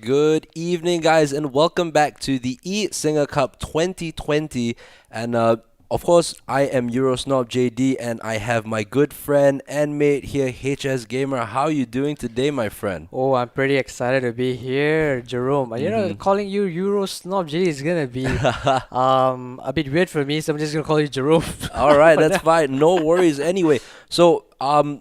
Good evening, guys, and welcome back to the eSinga Cup 2020. And of course, I am Eurosnob JD, and I have my good friend and mate here, HS Gamer. How are you doing today, my friend? Oh, I'm pretty excited to be here, Jerome. Mm-hmm. Calling you Euro Snob J is gonna be a bit weird for me, so I'm just gonna call you Jerome All right, for that's now. fine. No worries. Anyway, so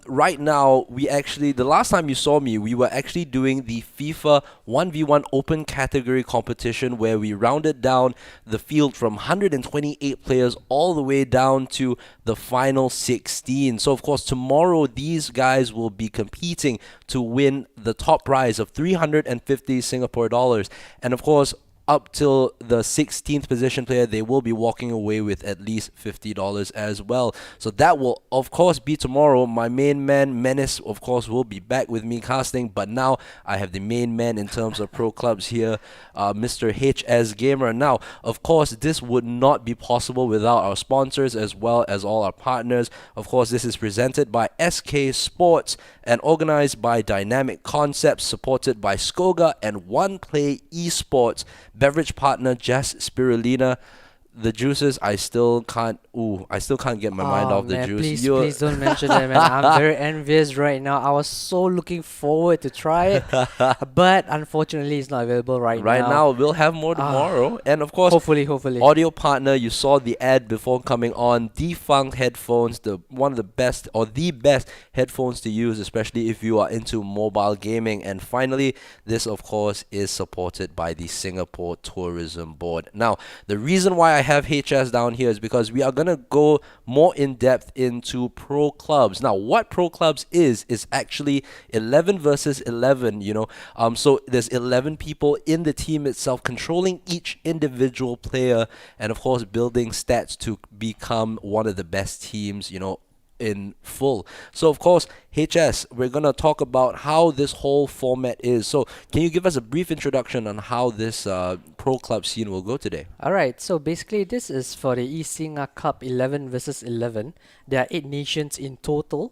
right now the last time you saw me, we were actually doing the FIFA 1v1 Open category competition where we rounded down the field from 128 players all the way down to the final 16. So of course, tomorrow these guys will be competing to win the top prize of 350 Singapore dollars, and of course up till the 16th position player, they will be walking away with at least $50 as well. So that will, of course, be tomorrow. My main man, Menace, of course, will be back with me casting. But now I have the main man in terms of pro clubs here, Mr. HS Gamer. Now, of course, this would not be possible without our sponsors as well as all our partners. Of course, this is presented by SK Sports and organized by Dynamic Concepts, supported by Skoga and One Play Esports. Beverage partner Jess Spirulina. The juices, I still can't get my mind Oh off the man, juice. please don't mention that, man. I'm very envious right now. I was so looking forward to try it, but unfortunately, it's not available right Right now. now, we'll have more Ah, tomorrow. And of course, hopefully. audio partner, you saw the ad before coming on. Defunct headphones, the one of the best or the best headphones to use, especially if you are into mobile gaming. And finally, this of course is supported by the Singapore Tourism Board. Now, the reason why I have HS down here is because we are gonna go more in depth into pro clubs. Now, what pro clubs is actually 11 versus 11. So there's 11 people in the team itself controlling each individual player, and of course building stats to become one of the best teams. In full. So of course, HS, we're gonna talk about how this whole format is. So can you give us a brief introduction on how this pro club scene will go today? All right, so basically, this is for the eSinga Cup 11 versus 11. There are 8 nations in total: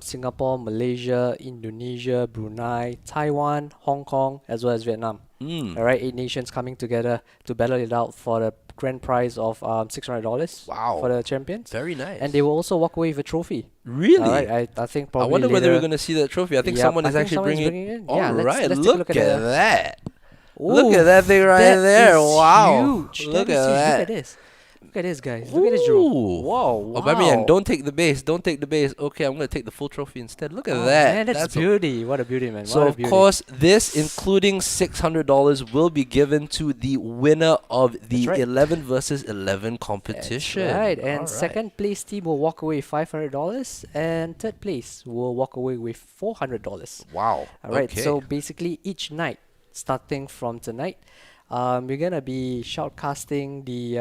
Singapore, Malaysia, Indonesia, Brunei, Taiwan, Hong Kong, as well as Vietnam. Mm, All right, 8 nations coming together to battle it out for the grand prize of $600 for wow, the champions, very and they nice. will also walk away with a trophy. All right, Really? I think I probably wonder whether we're later. gonna see that trophy. I think Yep, someone I is think actually someone's bringing it. bringing it in. All Yeah, right, let's take a look look at at the. that. Look Ooh, at that thing right that there. is Wow. huge. Look That at is huge. Look at that. this. Look at this, guys. Look at this, Jerome. Ooh. Whoa, Aubameyang, wow. don't take the base. Don't take the base. Okay, I'm gonna take the full trophy instead. Look at Oh that. man, that's beauty. What a beauty, man. So What a of beauty. course, this including $600 will be given to the winner of That's the right. 11 versus 11 That's right. competition. All And right. second place team will walk away with $500, and third place will walk away with $400. Wow. All right. Okay. So basically, each night, starting from tonight, we're gonna be shoutcasting the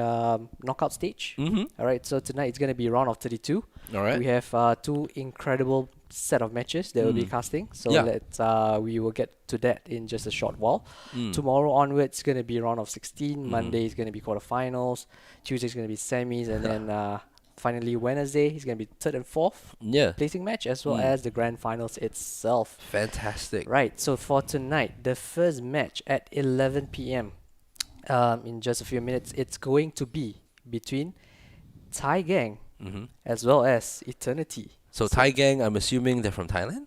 knockout stage. Mm-hmm. All right. So tonight it's gonna be round of 32. All right. We have two incredible set of matches that will be Mm. casting. So Yeah. we will get to that in just a short while. Mm. Tomorrow onwards, it's gonna be round of 16. Mm. Monday is gonna be quarterfinals. Tuesday is gonna be semis, and then finally Wednesday is gonna be third and fourth Yeah. placing match, as well Mm. as the grand finals itself. Fantastic. Right. So for tonight, the first match at 11 p.m. In just a few minutes, it's going to be between Thai Gang Mm-hmm. as well as Eternity. So So Thai gang, I'm assuming they're from Thailand.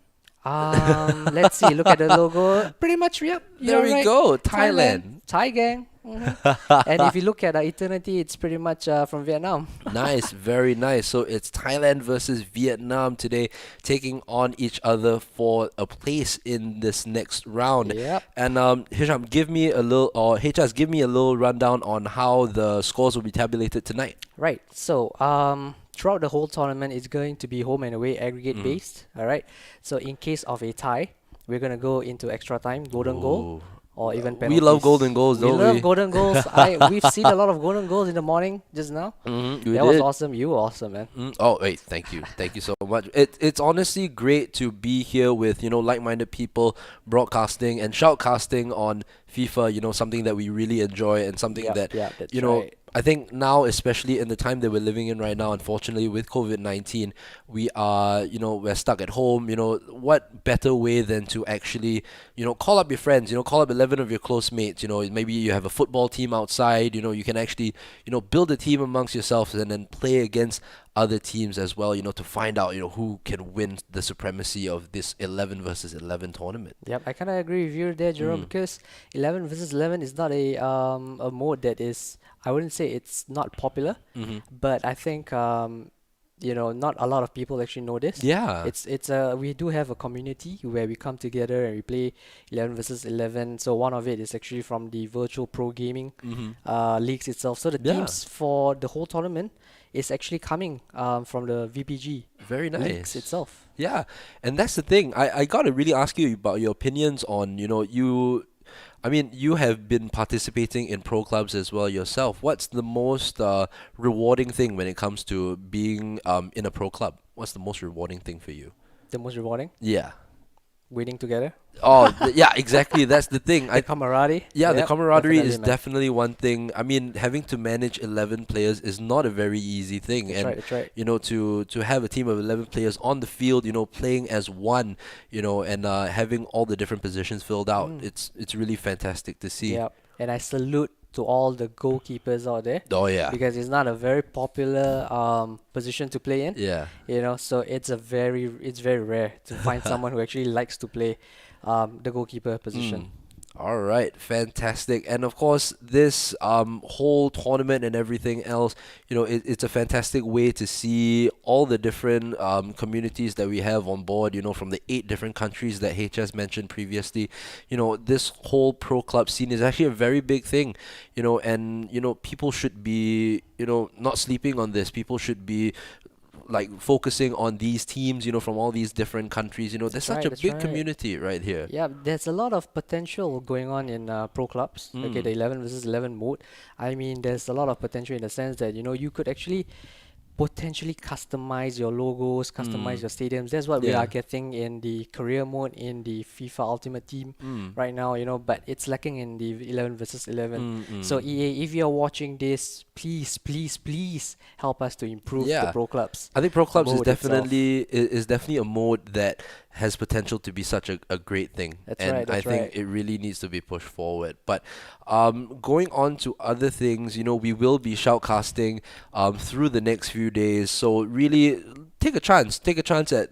let's see. Look at the logo. Pretty much, yep. There You're we right. go, Thailand, Thailand. Thai Gang. And if you look at Eternity, it's pretty much from Vietnam. Nice, very nice. So it's Thailand versus Vietnam today, taking on each other for a place in this next round. Yep. And Hisham, HS, give me a little rundown on how the scores will be tabulated tonight. Right. So, throughout the whole tournament, it's going to be home and away aggregate Mm. based. All right. So, in case of a tie, we're gonna go into extra time, golden goal, Ooh. or even We love penalties. golden goals, We don't love we? golden goals. We've seen a lot of golden goals in the morning just now. Mm-hmm, we That was did. awesome. You were awesome, man. Oh, wait, thank you so much. It's honestly great to be here with like-minded people broadcasting and shoutcasting on FIFA. Something that we really enjoy and something Yep, that yep, that's you know right. I think now, especially in the time that we're living in right now, unfortunately with COVID-19, we are, we're stuck at home. What better way than to actually, call up your friends, call up 11 of your close mates. Maybe you have a football team outside. You can actually, build a team amongst yourselves and then play against other teams as well, to find out, who can win the supremacy of this 11 versus 11 tournament. Yep, I kind of agree with you there, Jerome, Mm. because 11 versus 11 is not a mode that is, I wouldn't say it's not popular, Hmm. but I think not a lot of people actually know this. Yeah. We do have a community where we come together and we play 11 versus 11. So one of it is actually from the virtual pro gaming Hmm. leagues itself. So the Yeah. teams for the whole tournament is actually coming from the VPG Very leagues nice. itself. Yeah, and that's the thing. I gotta really ask you about your opinions on, I mean, you have been participating in pro clubs as well yourself. What's the most rewarding thing when it comes to being in a pro club? What's the most rewarding thing for you? The most rewarding, Yeah. winning together, Oh, yeah, exactly. That's the thing. the camaraderie. Yeah, the Yep, camaraderie definitely, is man. definitely one thing. I mean, having to manage 11 players is not a very easy thing. That's And, right. That's right. to have a team of 11 players on the field, playing as one, and having all the different positions filled out, Mm. it's really fantastic to see. Yep. And I salute to all the goalkeepers out there Oh, yeah. because it's not a very popular position to play in. Yeah. So it's very rare to find someone who actually likes to play the goalkeeper position. Mm. All right, fantastic. And of course, this whole tournament and everything else, it's a fantastic way to see all the different communities that we have on board, from the 8 different countries that HS mentioned previously. This whole pro club scene is actually a very big thing, and, people should be, not sleeping on this. People should be like focusing on these teams, from all these different countries. There's That's such right. a That's big right. community right here. Yeah, there's a lot of potential going on in pro clubs. Okay, Mm. the 11 versus 11 mode. I mean, there's a lot of potential in the sense that you could actually potentially customize your logos, customize Mm. your stadiums. That's what we are Yeah. getting in the career mode in the FIFA Ultimate Team Mm. right now, but it's lacking in the 11 versus 11. Mm, So mm. EA, if you're watching this, please, please, please help us to improve the Yeah. pro clubs I think Pro Clubs is mode itself. definitely a mode that has potential to be such a great thing, That's right, and I that's think right. it really needs to be pushed forward. But going on to other things, we will be shoutcasting through the next few days. So really take a chance at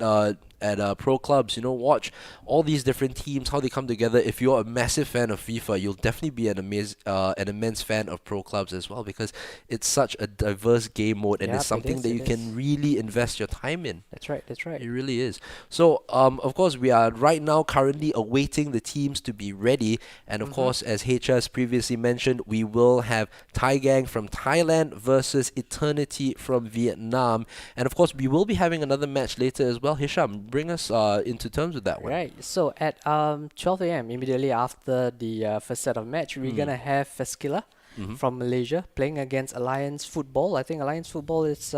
pro clubs. Watch all these different teams, how they come together. If you're a massive fan of FIFA, you'll definitely be an immense fan of pro clubs as well, because it's such a diverse game mode and it's Yep, it something is, that it you can is. really invest your time in. That's right, that's right. It really is. So, of course, we are right now currently awaiting the teams to be ready. And of Mm-hmm. course, as HS previously mentioned, we will have Thai Gang from Thailand versus Eternity from Vietnam. And of course, we will be having another match later as well. Hisham, bring us into terms with that one. Right. So at 12 a.m. immediately after the first set of match, we're Mm. gonna have Feskila Mm-hmm. from Malaysia playing against Alliance Football. I think Alliance Football is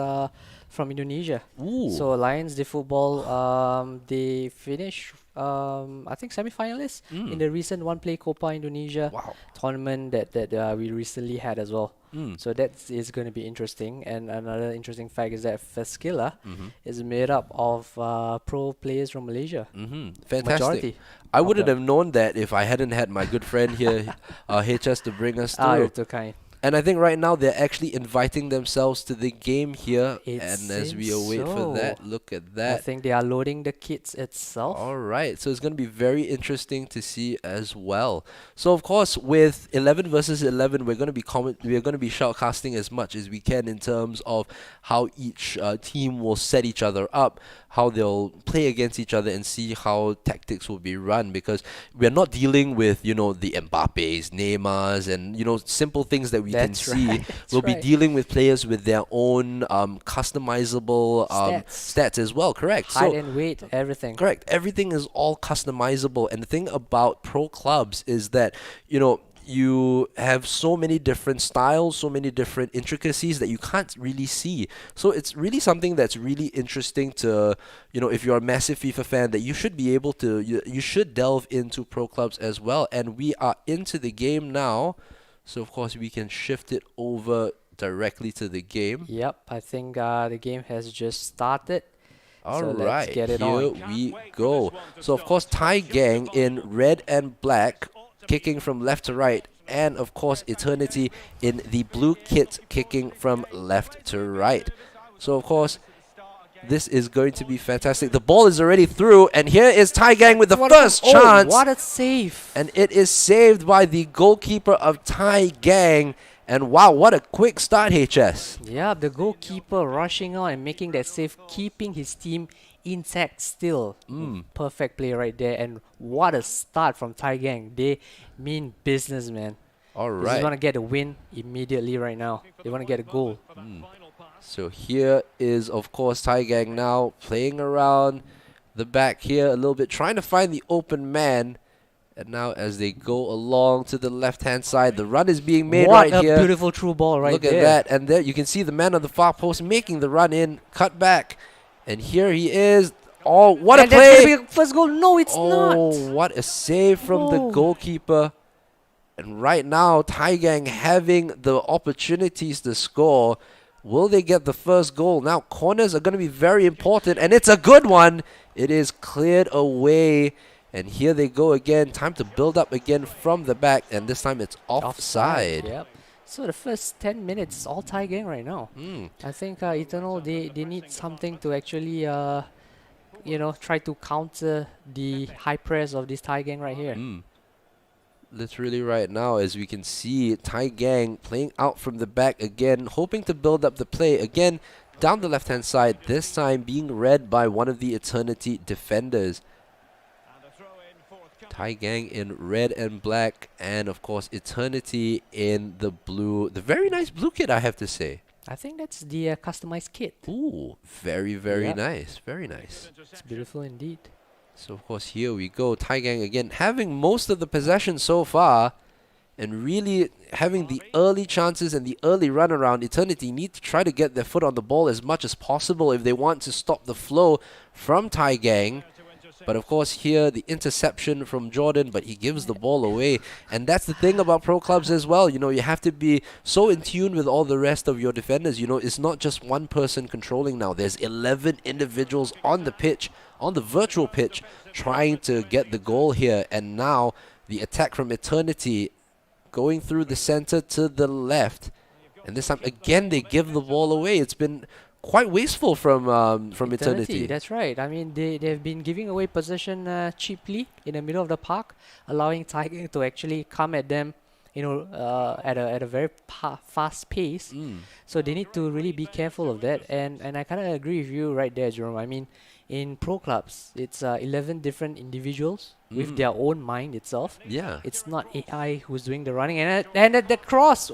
from Indonesia. Ooh. So Alliance the football they finished I think semi-finalists in Mm. the recent One Play Copa Indonesia Wow. tournament that we recently had as well. Mm. So that is going to be interesting. And another interesting fact is that Feskila Mm-hmm. is made up of pro players from Malaysia. Mm-hmm. Fantastic. Majority I of wouldn't them. have known that if I hadn't had my good friend here, HS, to bring us Ah, you're through. too kind. And I think right now they're actually inviting themselves to the game here. It And as we seems await for that, so. look at I that. think they are loading the kits itself. All right, so it's going to be very interesting to see as well. So of course, with 11 versus 11, we're going to be shoutcasting as much as we can in terms of how each team will set each other up, how they'll play against each other, and see how tactics will be run. Because we're not dealing with the Mbappes, Neymars, and simple things that we can That's see. right. That's We'll be right. dealing with players with their own customizable Stats, stats as well. Correct. height So and weight, everything. correct. Everything is all customizable. And the thing about pro clubs is that, you have so many different styles, so many different intricacies that you can't really see. So it's really something that's really interesting to, if you're a massive FIFA fan, that you should be able to, you should delve into pro clubs as well. And we are into the game now. So of course we can shift it over directly to the game. Yep, I think the game has just started. All So let's right, get it here on. we go. So of course, Thai Gang in red and black, kicking from left to right, and of course, Eternity in the blue kit, kicking from left to right. So of course, this is going to be fantastic. The ball is already through, and here is Thai Gang with the first chance. What a save! And it is saved by the goalkeeper of Thai Gang. And wow, what a quick start, HS. Yeah, the goalkeeper rushing on and making that save, keeping his team intact still. Perfect play right there. And what a start from Thai Gang. They mean business, man. All They just want right. to get a win immediately right now. They want to get a goal. So here is, of course, Thai Gang now playing around the back here a little bit, trying to find the open man. And now as they go along to the left-hand side, the run is being made What right a here. beautiful through ball right Look there. at that. And there you can see the man on the far post making the run in, cut back. And here he is. Oh, what a And that's play! gonna be a first goal. No, it's Oh, not. what a save from the Whoa. goalkeeper. And right now, Thai Gang having the opportunities to score. Will they get the first goal? Now, corners are going to be very important, and it's a good one. It is cleared away. And here they go again. Time to build up again from the back, and this time it's offside. Yep. So the first 10 minutes is all Thai Gang right now. I think Eternal, they need something to actually try to counter the high press of this Thai Gang right here. Literally right now, as we can see, Thai Gang playing out from the back again, hoping to build up the play again down the left-hand side, this time being read by one of the Eternity defenders. Thai Gang in red and black, and of course Eternity in the blue. The very nice blue kit, I have to say. I think that's the customized kit. Ooh, very, very Yep. nice. Very nice. It's beautiful indeed. So of course here we go. Thai Gang again having most of the possession so far, and really having the early chances and the early run around. Eternity need to try to get their foot on the ball as much as possible if they want to stop the flow from Thai Gang. But of course here the interception from Jordan, but he gives the ball away. And that's the thing about pro clubs as well. You know, you have to be so in tune with all the rest of your defenders. You know, it's not just one person controlling now. There's 11 individuals on the pitch, on the virtual pitch, trying to get the goal here. And now the attack from Eternity going through the center to the left. And this time again they give the ball away. It's been quite wasteful from Eternity. That's right. I mean, they've been giving away possession cheaply in the middle of the park, allowing Tiger to actually come at them, at a very fast pace. So they need to really be careful of that. And I kind of agree with you right there, Jerome. I mean, in pro clubs, it's 11 different individuals with their own mind itself. Yeah. It's not AI who's doing the running. And at the cross,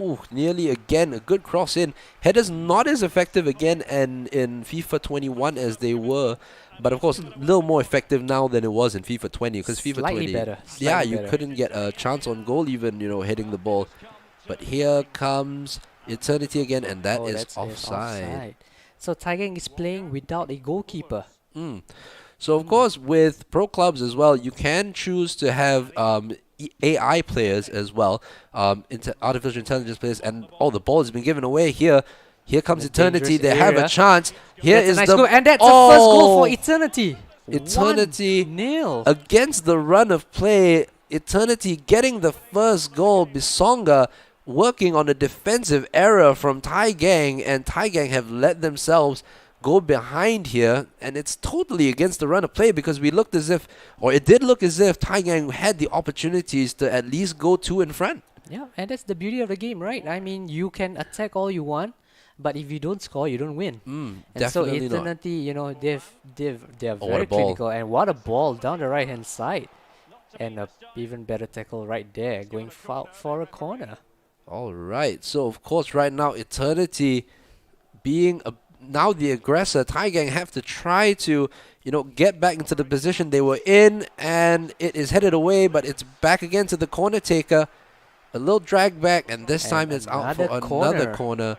Ooh, nearly again a good cross in. Headers not as effective again and in FIFA 21 as they were, but of course a little more effective now than it was in FIFA 20 because FIFA Slightly 20, better, yeah, slightly you better. couldn't get a chance on goal even, hitting the ball. But here comes Eternity again, and that is that's offside. So Tiger is playing without a goalkeeper. So of course with pro clubs as well, you can choose to have AI players as well, artificial intelligence players, and the ball has been given away here. Here comes The Eternity. dangerous They have a area. chance. Here That's a is nice the goal. And that's the first goal for Oh! Eternity. Eternity 1-0. against the run of play. Eternity getting the first goal. Bisonga working on a defensive error from Thai Gang, and Thai Gang have let themselves go behind here, and it's totally against the run of play because it did look as if Thai Gang had the opportunities to at least go two in front. Yeah, and that's the beauty of the game, right? I mean, you can attack all you want, but if you don't score, you don't win. And so Definitely not. Eternity, they're Oh, what a very ball. clinical, and what a ball down the right hand side, and a even better tackle right there, going for a corner. All right. So of course, right now Eternity being now the aggressor, Thai Gang have to try to get back into the position they were in, and it is headed away, but it's back again to the corner taker. A little drag back, and this And time it's out for another another corner.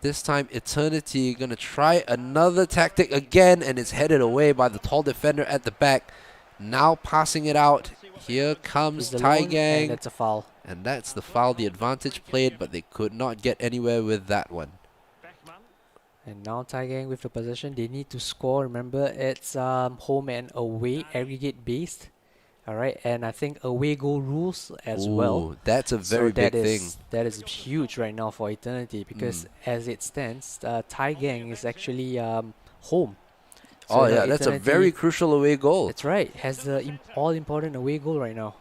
This time Eternity gonna try another tactic again, and it's headed away by the tall defender at the back. Now passing it out. Here comes He's Thai alone, Gang. and that's a foul. And that's the foul the advantage played, but they could not get anywhere with that one. And now Thailand with the possession, they need to score. Remember, it's home and away, aggregate based. All right, and I think away goal rules as well. Ooh, that's a So very big thing. that is huge right now for Eternity because as it stands, Thai Gang is actually home. So Oh yeah, that's a very Eternity, crucial away goal. that's right, has the all important away goal right now.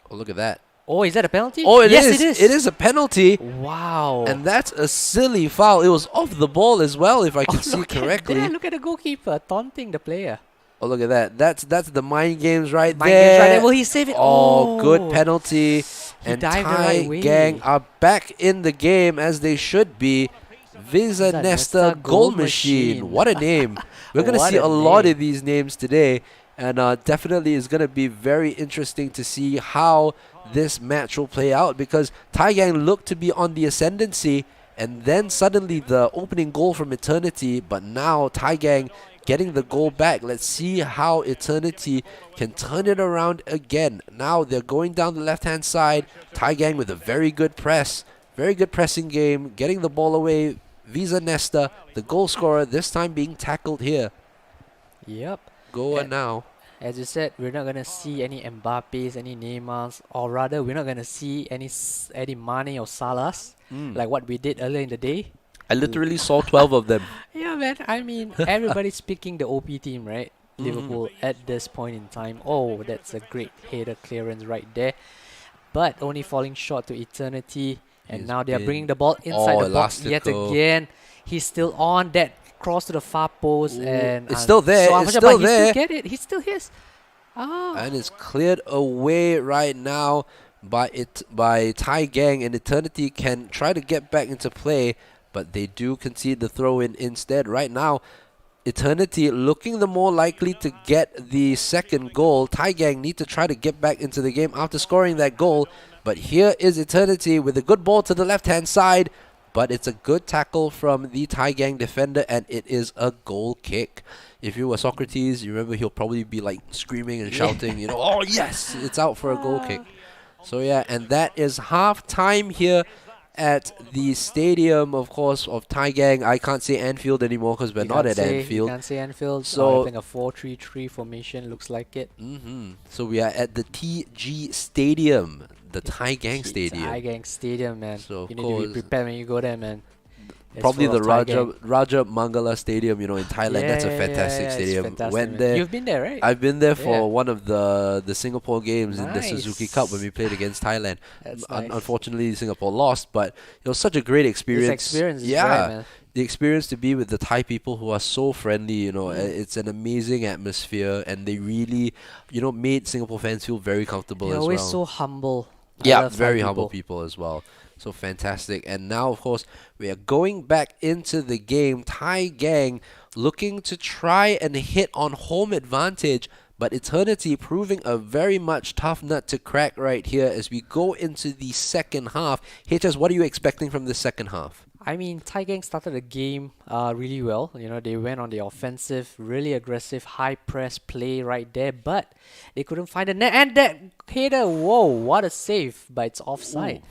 Oh, look at that. Oh, is that a penalty? Oh, yes, is. it is. It is a penalty. Wow. And that's a silly foul. It was off the ball as well, if I can see look correctly. At that. Look at the goalkeeper taunting the player. Oh, look at that. That's the mind games right Mind there. games right there. Will he save it? Oh, good penalty. He And dived the Thai right way. Gang are back in the game as they should be. Visa Visa Nesta Nesta Goal Goal Machine. Machine. What a name. We're going to What see a a lot name. of these names today. And definitely is going to be very interesting to see how this match will play out because Thai Gang looked to be on the ascendancy and then suddenly the opening goal from Eternity, but now Thai Gang getting the goal back. Let's see how Eternity can turn it around again. Now they're going down the left-hand side. Thai Gang with a very good press. Very good pressing game. Getting the ball away. Visa Nesta, the goal scorer, this time being tackled here. Yep. Goa now. As you said, we're not gonna see any Mbappes, any Neymars, or rather, we're not gonna see any Mane or Salahs like what we did earlier in the day. I literally saw 12 of them. Yeah, man. I mean, everybody's picking the OP team, right? Liverpool at this point in time. Oh, that's a great header clearance right there. But only falling short to Eternity. And He's now they are been- bringing the ball inside the box yet elastical. again. He's still on that cross to the far post. Ooh, And it's still there, So it's unfortunate, still but there. he still get it. He still hits. Ah. And it's cleared away right now by Thai Gang, and Eternity can try to get back into play, but they do concede the throw in instead. Right now, Eternity looking the more likely to get the second goal. Thai Gang need to try to get back into the game after scoring that goal. But here is Eternity with a good ball to the left-hand side. But it's a good tackle from the Thai Gang defender, and it is a goal kick. If you were Socrates, you remember he'll probably be like screaming and shouting, you know, oh yes, it's out for a goal kick. So yeah, and that is half time here at the stadium, of course, of Thai Gang. I can't say Anfield anymore because we're You not can't at say- Anfield. You can't say Anfield. So- I think a 4-3-3 formation looks like it. So we are at the TG Stadium, the Thai Gang It's Stadium. Thai Gang Stadium, man. So, of you need to course, be prepared when you go there, man. It's Probably full the of Thai gang. Raja Mangala Stadium, you know, in Thailand. That's a Yeah, fantastic it's stadium. fantastic, Went man. there. You've been there, right? I've been there for Yeah. one of the Singapore games in the Suzuki Nice. Cup when we played against Thailand. That's nice. Unfortunately, Singapore lost, but it was such a great experience. This experience is yeah, right, man. the experience to be with the Thai people who are so friendly, you know, it's an amazing atmosphere, and they really, you know, made Singapore fans feel very comfortable They're as always well. so humble. I Yeah, love Thai very humble people as well. So fantastic. And now, of course, we are going back into the game. Thai Gang looking to try and hit on home advantage, but Eternity proving a very much tough nut to crack right here as we go into the second half. HS, what are you expecting from the second half? I mean, Thai Gang started the game really well. You know, they went on the offensive, really aggressive, high press play right there, but they couldn't find the net. And that header, whoa, what a save, but it's offside.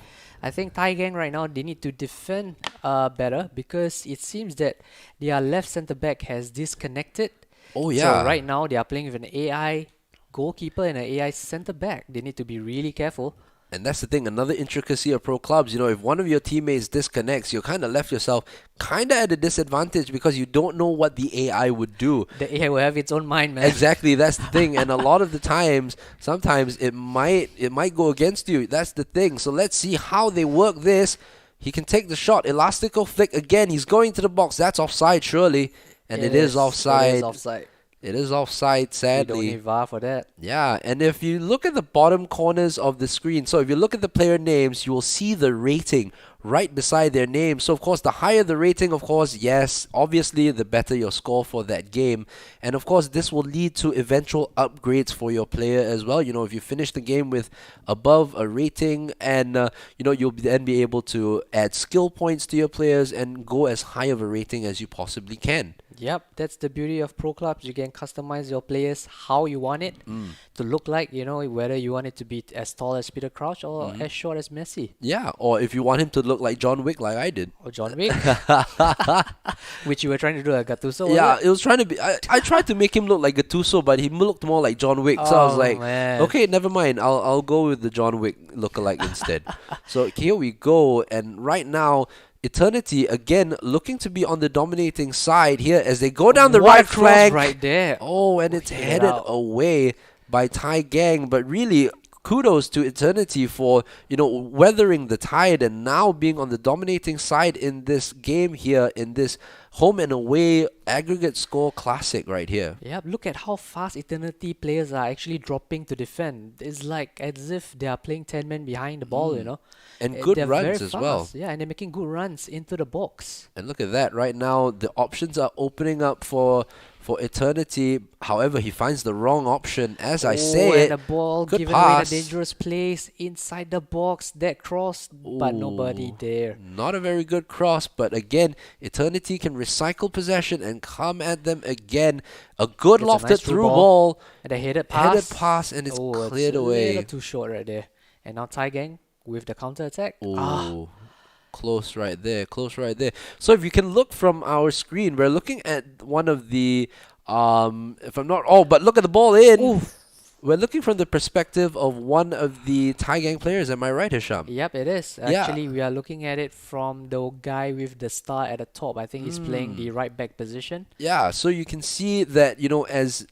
I think Thai Gang right now, they need to defend better because it seems that their left centre back has disconnected. Oh, yeah. So right now, they are playing with an AI goalkeeper and an AI centre back. They need to be really careful. And that's the thing, another intricacy of pro clubs, you know, if one of your teammates disconnects, you're kind of left yourself kind of at a disadvantage because you don't know what the AI would do. The AI will have its own mind, man. Exactly, that's the thing. And a lot of the times, sometimes it might go against you. That's the thing. So let's see how they work this. He can take the shot. Elastical flick again. He's going to the box. That's offside, surely. And it is offside. It is offside. It is offside, We don't sadly. need VAR for that. Yeah, and if you look at the bottom corners of the screen, so if you look at the player names, you will see the rating right beside their name. So, of course, the higher the rating, of course, yes, obviously, the better your score for that game. And, of course, this will lead to eventual upgrades for your player as well. You know, if you finish the game with above a rating and, you know, you'll then be able to add skill points to your players and go as high of a rating as you possibly can. Yep, that's the beauty of Pro Clubs. You can customize your players how you want it to look like, whether you want it to be as tall as Peter Crouch or as short as Messi Yeah, or if you want him to look like John Wick, like I did. or John Wick, which you were trying to do a Gattuso, was Yeah, it? it was trying to be. I tried to make him look like Gattuso, but he looked more like John Wick. So I was Oh like, man. okay, never mind. I'll go with the John Wick lookalike instead. So here we go, and right now, Eternity again looking to be on the dominating side here as they go down the What a right cross flank. right there. Oh, and Oh, it's hit it headed out. away by Tai Gang, but really kudos to Eternity for, weathering the tide and now being on the dominating side in this game here, in this home and away aggregate score classic right here. Yep, look at how fast Eternity players are actually dropping to defend. It's like as if they are playing 10 men behind the ball, And good They're very runs as well. fast. Yeah, and they're making good runs into the box. And look at that, right now the options are opening up for Eternity. However, he finds the wrong option as I say and it. the ball Good given away in a pass. dangerous place inside the box. That cross, but nobody Ooh, there. Not a very good cross, but again, Eternity can recycle possession and come at them again. A good It's a lofted nice through through ball. ball, And the headed pass. headed pass, and it's Oh, cleared it's a little away. too short right there. And now Tai Gang with the counter attack. Ah, Oh, close right there, close right there. So if you can look from our screen, we're looking at one of the if I'm not, but look at the ball in. oof. We're looking from the perspective of one of the Thai Gang players. Am I right, Hisham? Yep, it is. Yeah. Actually, we are looking at it from the guy with the star at the top. I think he's playing the right back position. Yeah, so you can see that, as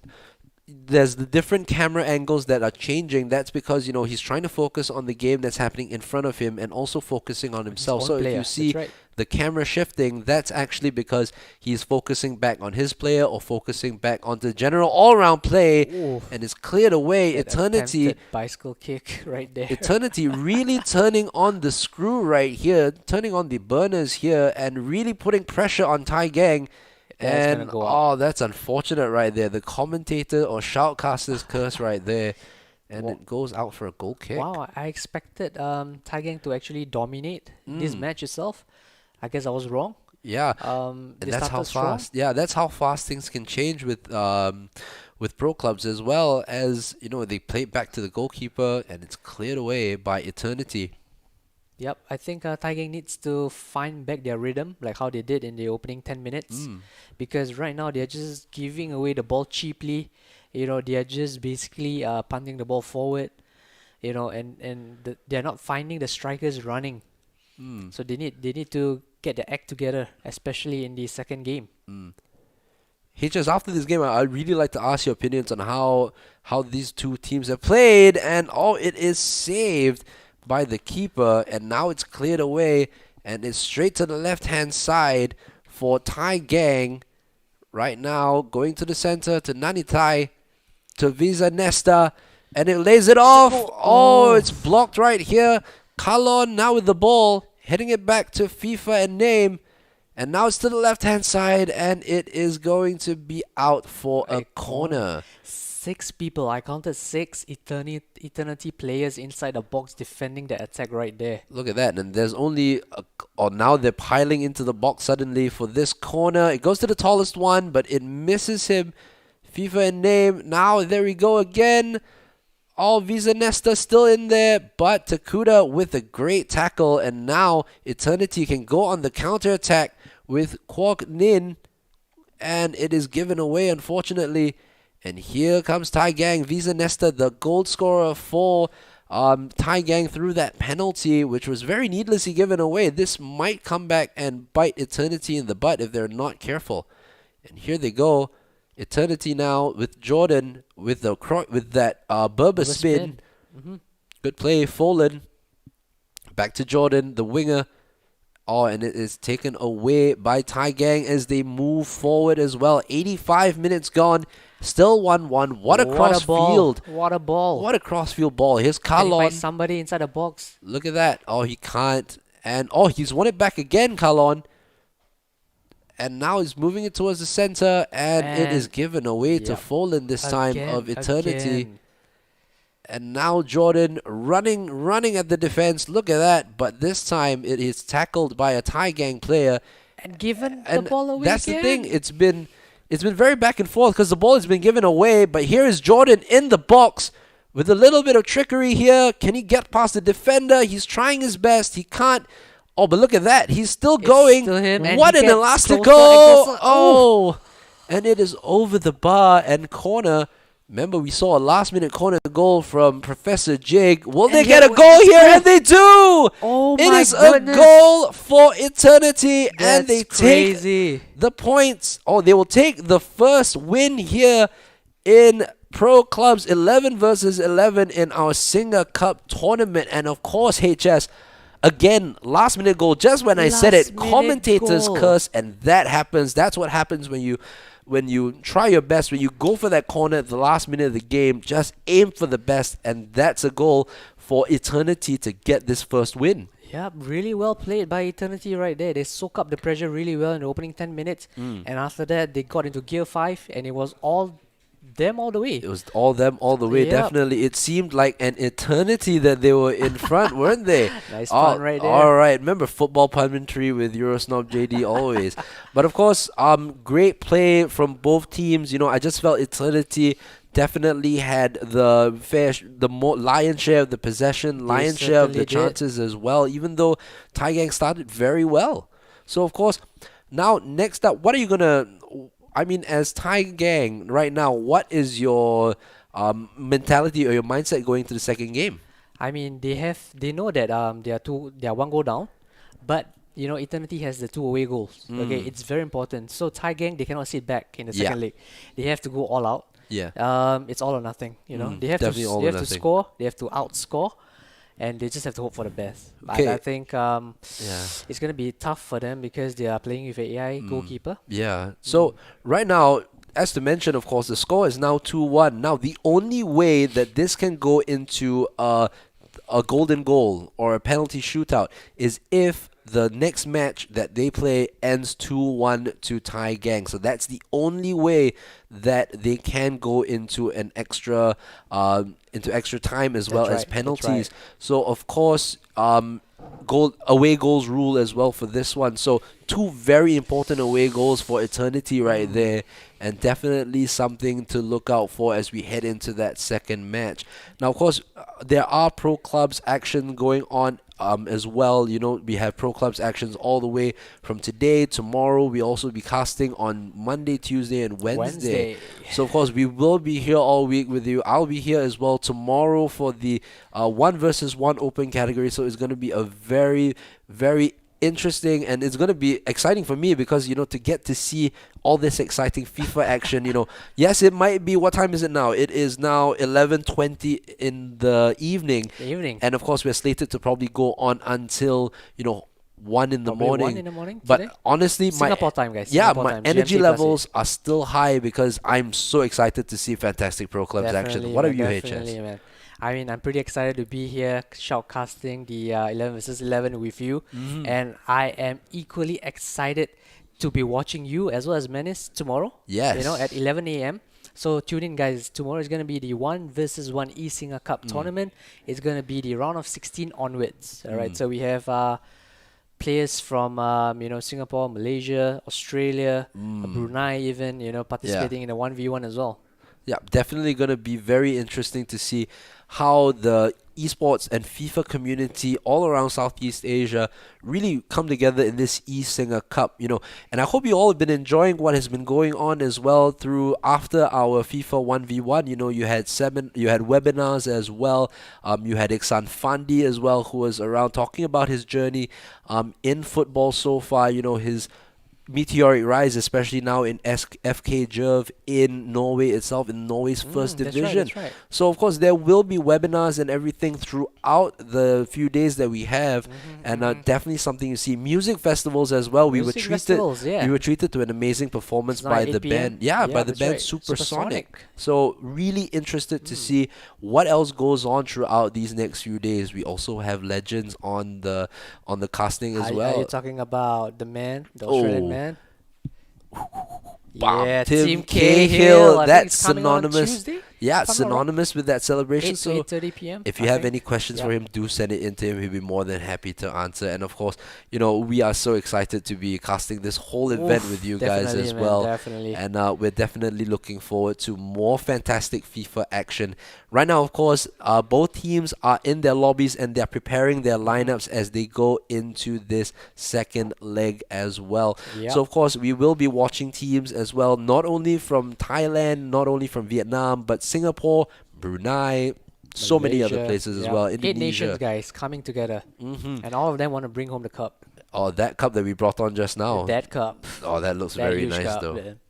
there's the different camera angles that are changing. That's because, he's trying to focus on the game that's happening in front of him and also focusing on himself. own So if player, you that's see right. the camera shifting, that's actually because he's focusing back on his player or focusing back onto general all-round play, Ooh, and it's cleared away. that Eternity attempted bicycle kick right there. Eternity really turning on the screw right here, turning on the burners here, and really putting pressure on Tai Gang. That's gonna And go out. that's unfortunate right there. The commentator or shoutcaster's curse right there, and Wa- it goes out for a goal kick. Wow, I expected Tai Gang to actually dominate this match itself. I guess I was wrong. Yeah, And and that's how fast. Yeah, that's how fast things can change with pro clubs, as well as they play it back to the goalkeeper, and it's cleared away by Eternity. Yep, I think Tai Gang needs to find back their rhythm, like how they did in the opening 10 minutes. Because right now they're just giving away the ball cheaply. They're just basically punting the ball forward. They're not finding the strikers running. So they need to get their act together, especially in the second game. Just after this game, I'd really like to ask your opinions on how these two teams have played, and it is saved by the keeper, and now it's cleared away, and it's straight to the left-hand side for Tai Gang. Right now, going to the center to Nanitai, to Visa Nesta, and it lays it off. Oh, it's blocked right here. Kalon now with the ball, heading it back to FIFA and Name. And now it's to the left-hand side, and it is going to be out for a corner. 6 people. I counted 6 Eternity players inside the box defending the attack right there. Look at that. And there's only... now they're piling into the box suddenly for this corner. It goes to the tallest one, but it misses him. FIFA and Name. Now, there we go again. Visa Nesta still in there, but Takuda with a great tackle, and now Eternity can go on the counter-attack with Kwok Nin, and it is given away, unfortunately. And here comes Tai Gang. Visa Nesta, the goal scorer for Tai Gang, through that penalty, which was very needlessly given away. This might come back and bite Eternity in the butt if they're not careful. And here they go. Eternity now with Jordan with that Berber spin. Good play, Folan. Back to Jordan, the winger. And it is taken away by Tai Gang as they move forward as well. 85 minutes gone. Still 1-1. What a cross field. What a ball. What a cross field ball. Here's Can he find Kalon. somebody inside the box. Look at that. He can't. And he's won it back again, Kalon. And now he's moving it towards the center, and it is given away to Yep. Folan this time of Eternity. Again. And now Jordan running at the defense. Look at that. But this time it is tackled by a Tai Gang player. And given And the ball away that's again. the thing. It's been It's been very back and forth because the ball has been given away. But here is Jordan in the box with a little bit of trickery here. Can he get past the defender? He's trying his best. He can't. Oh, but look at that. He's still going. Still him, and What he an gets elastic closer goal. and closer. Oh. And it is over the bar and corner. Remember, we saw a last-minute corner goal from Professor Jig. Will they get a goal here? And they do! Oh It my is goodness. a goal for eternity, and That's they crazy. take the points. Oh, they will take the first win here in Pro Clubs 11 versus 11 in our eSinga Cup tournament. And of course, HS, again, last-minute goal. Just when I said it, Last-minute commentators goal. curse, and that happens. That's what happens when you try your best, when you go for that corner at the last minute of the game. Just aim for the best, and that's a goal for eternity to get this first win. Yeah, really well played by Eternity right there. They soak up the pressure really well in the opening 10 minutes. And after that, they got into gear 5, and it was all them all the way. It was all them all the way, Yep. definitely. It seemed like an eternity that they were in front, weren't they? Nice pun right there. All right, remember football punditry with Eurosnob JD always. But of course, great play from both teams. You know, I just felt eternity definitely had the lion's share of the possession, lion's share of the certainly did. chances as well, even though Thai Gang started very well. So of course, now next up, what are you gonna? I mean, as Thai Gang right now, what is your mentality or your mindset going to the second game? I mean, they know that they are one goal down, but you know Eternity has the 2 away goals. Okay, it's very important. So Thai Gang, they cannot sit back in the Yeah. second leg. They have to go all out. Yeah. It's all or nothing. You know, they have definitely all they or have to nothing. score. They have to outscore, and they just have to hope for the best. But Okay. I think Yeah. it's gonna be tough for them because they are playing with an AI goalkeeper. Yeah. So right now, as to mention, of course, the score is now 2-1. Now the only way that this can go into a golden goal or a penalty shootout is if the next match that they play ends 2-1 to Thai Gang. So that's the only way that they can go into an extra extra time as well as right, that's penalties. right. So of course, away goals rule as well for this one. So 2 very important away goals for eternity right there, and definitely something to look out for as we head into that second match. Now, of course, there are Pro Clubs action going on as well. You know, we have Pro Clubs actions all the way from today, tomorrow. We also be casting on Monday, Tuesday, and Wednesday. So, of course, we will be here all week with you. I'll be here as well tomorrow for the 1 versus 1 open category. So it's going to be a very, very interesting, and it's going to be exciting for me because, you know, to get to see all this exciting FIFA action, you know, yes, it might be, what time is it now? It is now 11:20 in the evening. And of course, we're slated to probably go on until, you know, 1 in the Probably morning. 1 in the morning But today? honestly, Singapore time, guys. yeah, Singapore my time, energy GMT plus levels are still high because I'm so excited to see fantastic Pro Clubs action. Definitely, What are man, you, definitely, HS? man. I mean, I'm pretty excited to be here shoutcasting the 11 versus 11 with you, and I am equally excited to be watching you as well as Menace tomorrow. Yes. You know, at 11 a.m. So tune in, guys. Tomorrow is gonna be the 1 versus 1 eSinga Cup tournament. It's gonna be the round of 16 onwards. All right. So we have players from you know, Singapore, Malaysia, Australia, Brunei, even, you know, participating in the 1v1 as well. Yeah, definitely going to be very interesting to see how the esports and FIFA community all around Southeast Asia really come together in this eSinga Cup, you know. And I hope you all have been enjoying what has been going on as well through after our FIFA 1v1. You know, you had webinars as well. You had Iksan Fandi as well, who was around talking about his journey in football so far, you know, his meteoric rise, especially now in FK Jerv in Norway itself, in Norway's first That's right, division. that's right. So, of course, there will be webinars and everything throughout the few days that we have, and definitely something you see. Music festivals as well. We were Music treated. festivals, yeah. We were treated to an amazing performance Tonight, by 8 the p.m. band. Yeah, by the that's band right. Supersonic. So, really interested to see what else goes on throughout these next few days. We also have legends on the casting as Are well. you talking about the Oh. Australian man? Bam, Yeah, Tim Tim Cahill. Cahill. I think That's it's coming on synonymous. Tuesday. Yeah, if I'm not wrong. synonymous with that celebration. 8 to So 8:30 p.m. if I you have think. any questions for Yep. him, do send it in to him. He'll be more than happy to answer. And of course, we are so excited to be casting this whole event with Oof, you guys definitely, as man, well. definitely. And we're definitely looking forward to more fantastic FIFA action. Right now, of course, both teams are in their lobbies and they're preparing their Hmm. lineups as they go into this second leg as well. So, Yep. of course, we will be watching teams as well, not only from Thailand, not only from Vietnam, but Singapore, Brunei, so many other Malaysia. places as Yep. well, 8 nations, Indonesia. guys, coming together, Hmm. and all of them want to bring home the cup. Oh, that cup that we brought on just now. That cup, Oh, that looks that very huge nice cup, though. man.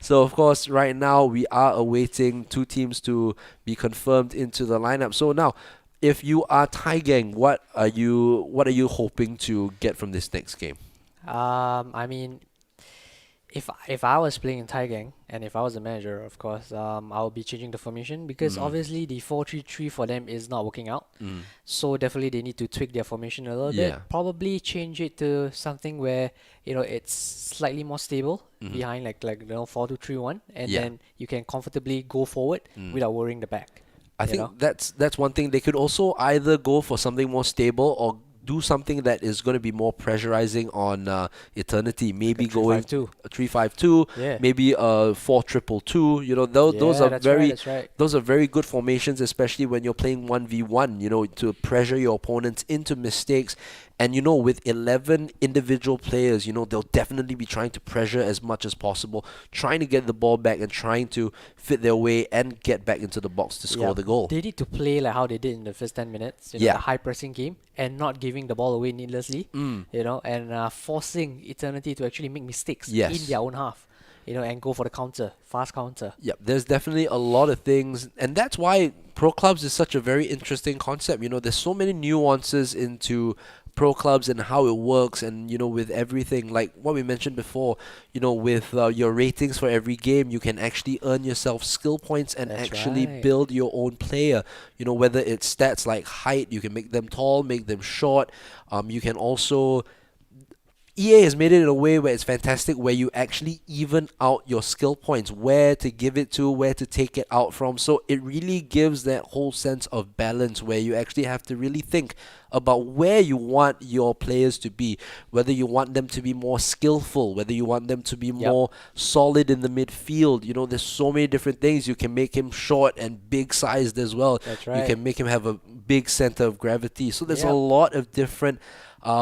So of course, right now we are awaiting two teams to be confirmed into the lineup. So now, if you are Thai Gang, what are you hoping to get from this next game? I mean, if I was playing in Thai Gang and if I was the manager, of course, I would be changing the formation because Mm, obviously the 4-3-3 for them is not working out. mm, So definitely they need to tweak their formation a little bit. yeah. Probably change it to something where it's slightly more stable Hmm. behind like 4-2-3-1, and Yeah. then you can comfortably go forward Mm. without worrying the back. I You know, think that's one thing. They could also either go for something more stable or do something that is going to be more pressurizing on Eternity. like a Maybe three going five two. 3-5-2, Yeah, maybe 4-2-2-2. Those yeah, are that's right, very that's right. those are very good formations, especially when you're playing 1v1. To pressure your opponents into mistakes. And with 11 individual players, they'll definitely be trying to pressure as much as possible, trying to get the ball back and trying to fit their way and get back into the box to score Yeah, the goal. they need to play like how they did in the first 10 minutes, the Yeah. high pressing game and not giving the ball away needlessly, Mm. and forcing Eternity to actually make mistakes in Yes. their own half, and go for the counter, fast counter. Yep, there's definitely a lot of things, and that's why pro clubs is such a very interesting concept. There's so many nuances into pro clubs and how it works, and with everything like what we mentioned before, with your ratings for every game, you can actually earn yourself skill points and That's actually right. build your own player. Whether it's stats like height, you can make them tall, make them short. You can also EA has made it in a way where it's fantastic, where you actually even out your skill points, where to give it to, where to take it out from. So it really gives that whole sense of balance where you actually have to really think about where you want your players to be, whether you want them to be more skillful, whether you want them to be Yep, more solid in the midfield. There's so many different things. You can make him short and big sized as well. that's You right. can make him have a big center of gravity. So there's a Yep, lot of different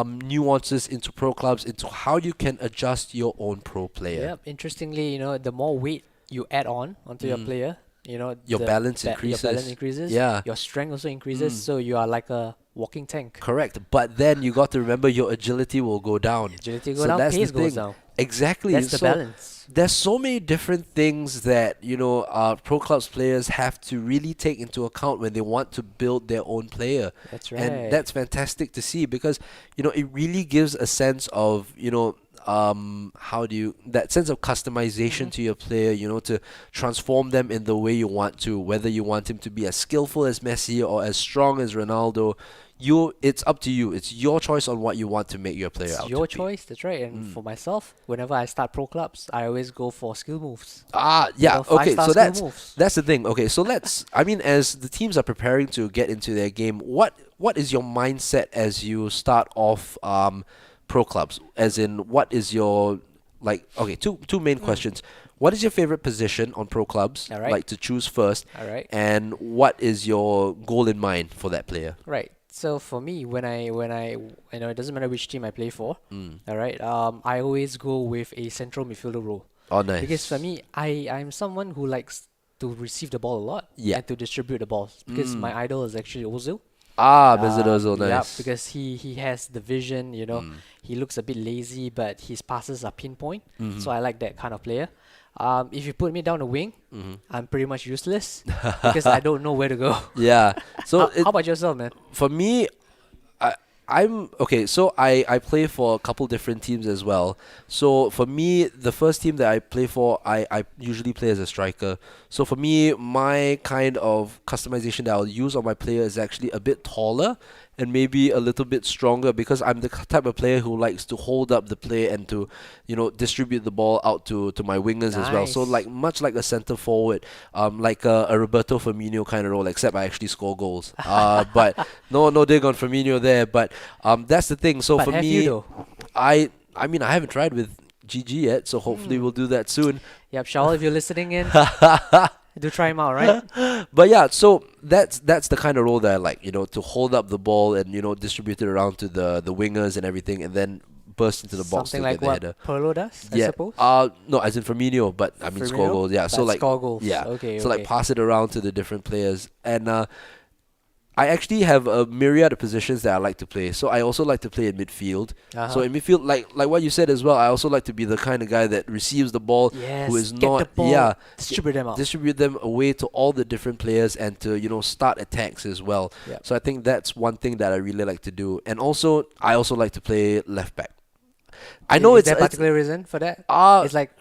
nuances into pro clubs, into how you can adjust your own pro player. yep. Interestingly, the more weight you add on onto your Mm. player, Your balance your balance increases. increases, Yeah, your strength also increases, so you are like a walking tank. correct. But then you got to remember your agility will go down. Agility go So down, that's the pace goes thing. down. Exactly. That's the So balance. there's so many different things that pro clubs players have to really take into account when they want to build their own player. That's And right. that's fantastic to see, because it really gives a sense of how do you that sense of customization Hmm. to your player, to transform them in the way you want to, whether you want him to be as skillful as Messi or as strong as Ronaldo. It's up to you. It's your choice on what you want to make your player It's out your to be. choice, that's right. And Mm. for myself, whenever I start pro clubs, I always go for skill moves. Yeah, Five okay, star so skill that's moves. that's the thing. Okay, so as the teams are preparing to get into their game, what is your mindset as you start off pro clubs? As in, what is your okay, two main Mm. questions. What is your favorite position on pro clubs, All right. like to choose first, All right. and what is your goal in mind for that player? Right. So for me, when I it doesn't matter which team I play for. Mm. All right. I always go with a central midfielder role Oh, because for nice. me, I'm someone who likes to receive the ball a lot Yeah. and to distribute the balls because my Mm. idol is actually Ozil. Mesut Ozil, Yeah, nice. because he has the vision. Mm. He looks a bit lazy, but his passes are pinpoint. Mhm. So I like that kind of player. If you put me down the wing, Mhm. I'm pretty much useless because I don't know where to go. Yeah. So How about yourself, man? for me, I I'm okay. So I play for a couple different teams as well. So for me, the first team that I play for, I usually play as a striker. So for me, my kind of customization that I'll use on my player is actually a bit taller, and maybe a little bit stronger because I'm the type of player who likes to hold up the play and to, distribute the ball out to my wingers as well. So Nice. like much like a center forward, like a Roberto Firmino kind of role, except I actually score goals. But no dig on Firmino there. But that's the thing. So But for have you me, though? I mean I haven't tried with GG yet, so hopefully we'll Hmm. do that soon. Yep, Shawl, if you're listening in, do try him out, right? But yeah, so that's the kind of role that I like, to hold up the ball and distribute it around to the wingers and everything, and then burst into the box Something to get like the header. what Perlo does, I Yeah. suppose. No, as in Firmino, but I mean score Firmino, goals. Yeah. So but like, score goals. yeah. Okay, So like okay. pass it around to the different players, and I actually have a myriad of positions that I like to play. So I also like to play in midfield. So Uh-huh. in midfield, like what you said as well, I also like to be the kind of guy that receives the ball, who Yes, is get the not, ball, g- distribute them out. distribute them away to all the different players and to start attacks as well. Yep. So I think that's one thing that I really like to do. And also, I also like to play left back. I know Is it's there a it's particular reason for that? uh It's like,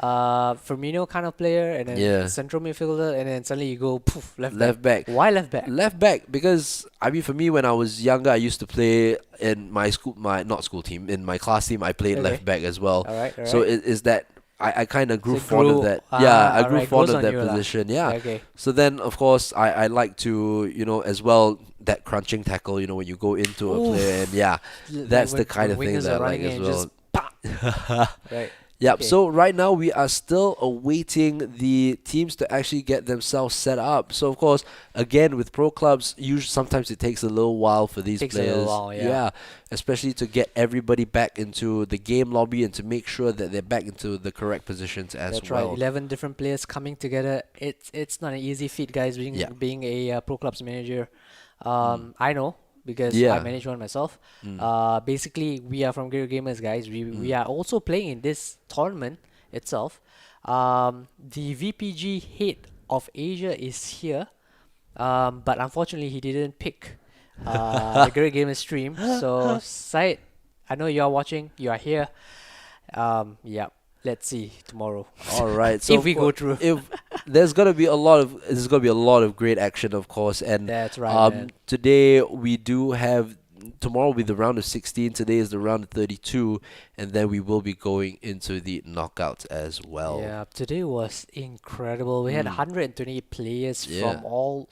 Firmino kind of player, and then yeah, central midfielder, and then suddenly you go poof, left back. left back. Why left back? Left back because I mean for me when I was younger I used to play in my school, my not school team, in my class team I played Okay. left back as well. All right, all So right. it is that I kind of So grew it fond of grew. that. Yeah, I All grew right, fond grows of on that you lah. position. Yeah. Okay. So then of course I like to as well that crunching tackle. When you go into a player and Oof. yeah, that's the kind of thing Wingers that I are like running in as and well. just pop. Right. Yep. Okay. So right now we are still awaiting the teams to actually get themselves set up. So of course, again with pro clubs, usually sometimes it takes a little while for these Takes a little players. while, yeah. Yeah, especially to get everybody back into the game lobby and to make sure that they're back into the correct positions as That's right. well. 11 different players coming together. It's not an easy feat, guys. Yeah. Being a pro clubs manager, Mm. I know because I Yeah. manage one myself. Mm. Basically, we are from Gear Gamers, guys. We Mm. are also playing in this tournament itself. The VPG head of Asia is here, but unfortunately, he didn't pick the Great Gamers stream. So, Syed, I know you are watching. You are here. Yeah. Let's see tomorrow. All right. So If of we go through. if there's gonna be a lot of great action, of course, and That's right, man. today we do have. Tomorrow will be the round of 16. Today is the round of 32, and then we will be going into the knockouts as well. Yeah, today was incredible. We had Mm. 120 players Yeah. from all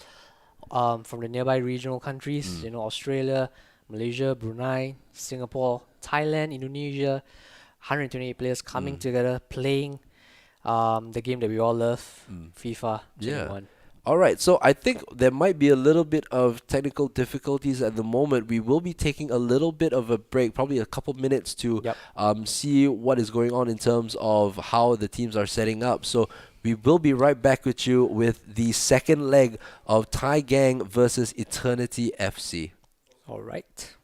from the nearby regional countries, Mm. Australia, Malaysia, Brunei, Singapore, Thailand, Indonesia. 128 players coming Mm. together playing the game that we all love, Mm. FIFA Yeah. 21. All right, so I think there might be a little bit of technical difficulties at the moment. We will be taking a little bit of a break, probably a couple minutes to Yep. see what is going on in terms of how the teams are setting up. So we will be right back with you with the second leg of Thai Gang versus Eternity FC. All right.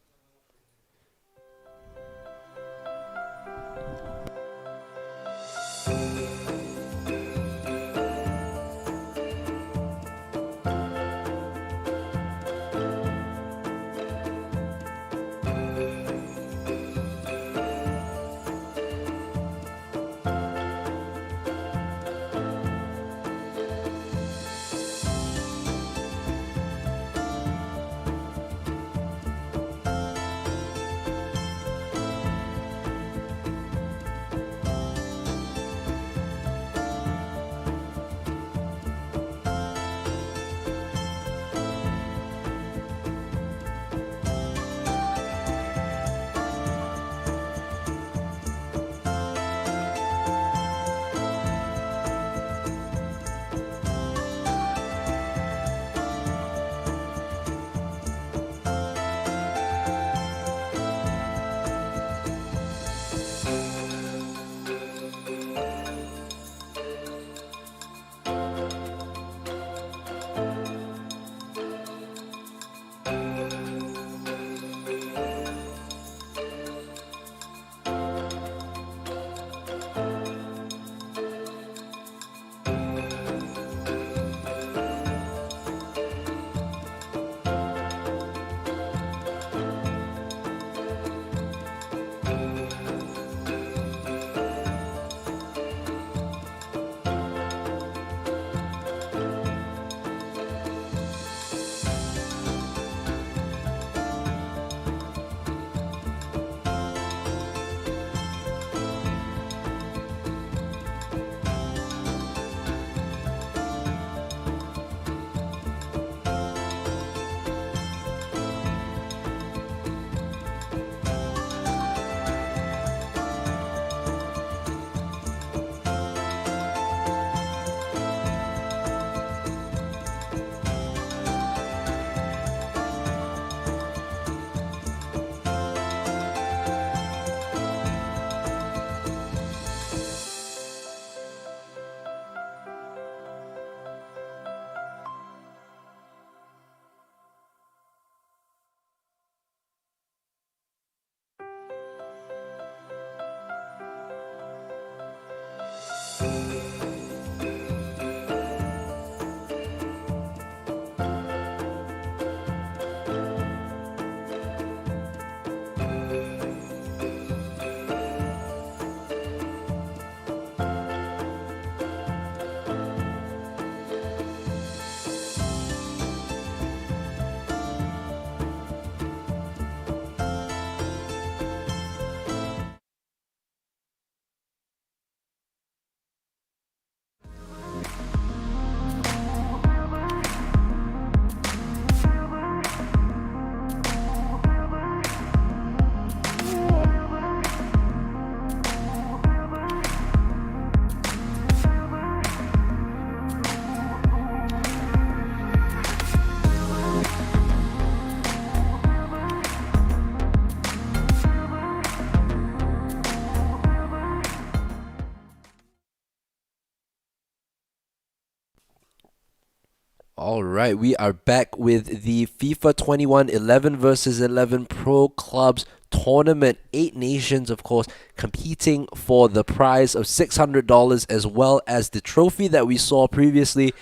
All right, we are back with the FIFA 21 11 versus 11 Pro Clubs tournament. 8 nations, of course, competing for the prize of $600 as well as the trophy that we saw previously.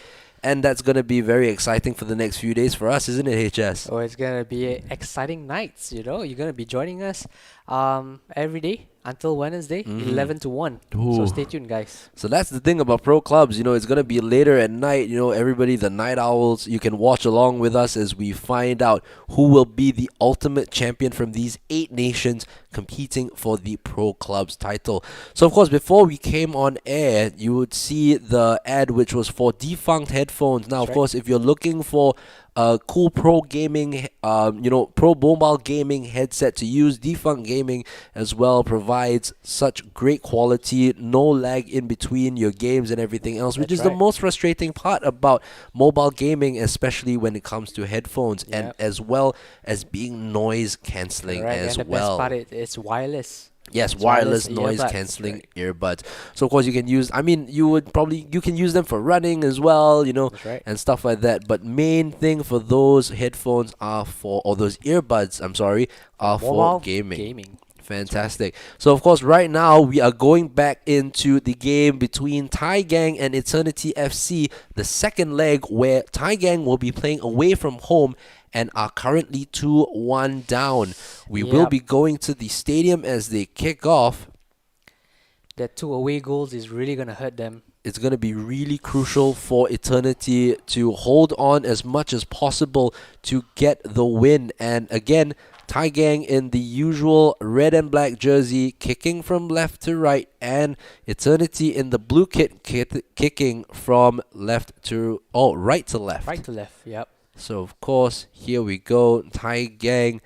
And that's going to be very exciting for the next few days for us, isn't it, HS? Oh, it's gonna be exciting nights, you know. You're gonna be joining us every day until Wednesday, 11 to 1. So Ooh. stay tuned, guys. So that's the thing about pro clubs, it's going to be later at night. Everybody, the night owls, you can watch along with us as we find out who will be the ultimate champion from these 8 nations competing for the pro clubs title. So, of course, before we came on air, you would see the ad which was for defunct headphones. Now, That's of right. course, if you're looking for a cool pro gaming, pro mobile gaming headset to use, Defunct Gaming as well provides such great quality, no lag in between your games and everything else, which That's is the right. most frustrating part about mobile gaming, especially when it comes to headphones, and Yep. as well as being noise cancelling Correct. as And the best part well. is it's wireless. Yes, It's wireless wireless noise earbuds. cancelling Right. earbuds. So of course you can use. I mean, you can use them for running as well, That's right. and stuff like that. But main thing for those headphones are for, or those earbuds, I'm sorry, are for Mobile gaming. gaming. Fantastic. So of course, right now we are going back into the game between Thai Gang and Eternity FC, the second leg where Thai Gang will be playing away from home and are currently 2-1 down. We will Yep. be going to the stadium as they kick off. That 2 away goals is really gonna hurt them. It's going to be really crucial for Eternity to hold on as much as possible to get the win. And again, Thai Gang in the usual red and black jersey, kicking from left to right, and Eternity in the blue kit, kicking from right to left. Right to left. Yep. So of course, here we go. Thai Gang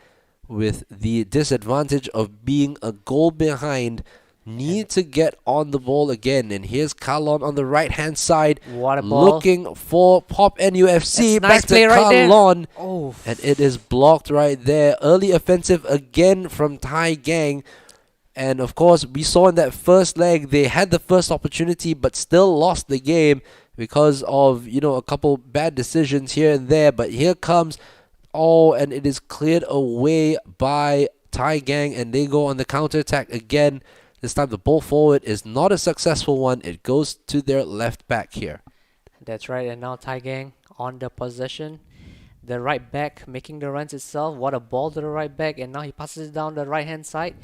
with the disadvantage of being a goal behind need to get on the ball again. And here's Kalon on the right hand side What a ball. looking for Pop NUFC. That's nice Back play to right there. Kalon. Oh. And it is blocked right there. Early offensive again from Thai Gang. And of course, we saw in that first leg, they had the first opportunity but still lost the game because of, a couple bad decisions here and there. But here comes, and it is cleared away by Thai Gang, and they go on the counter-attack again. This time the ball forward is not a successful one. It goes to their left back here. That's right. And now Thai Gang on the possession. The right back making the runs itself. What a ball to the right back. And now he passes it down the right hand side.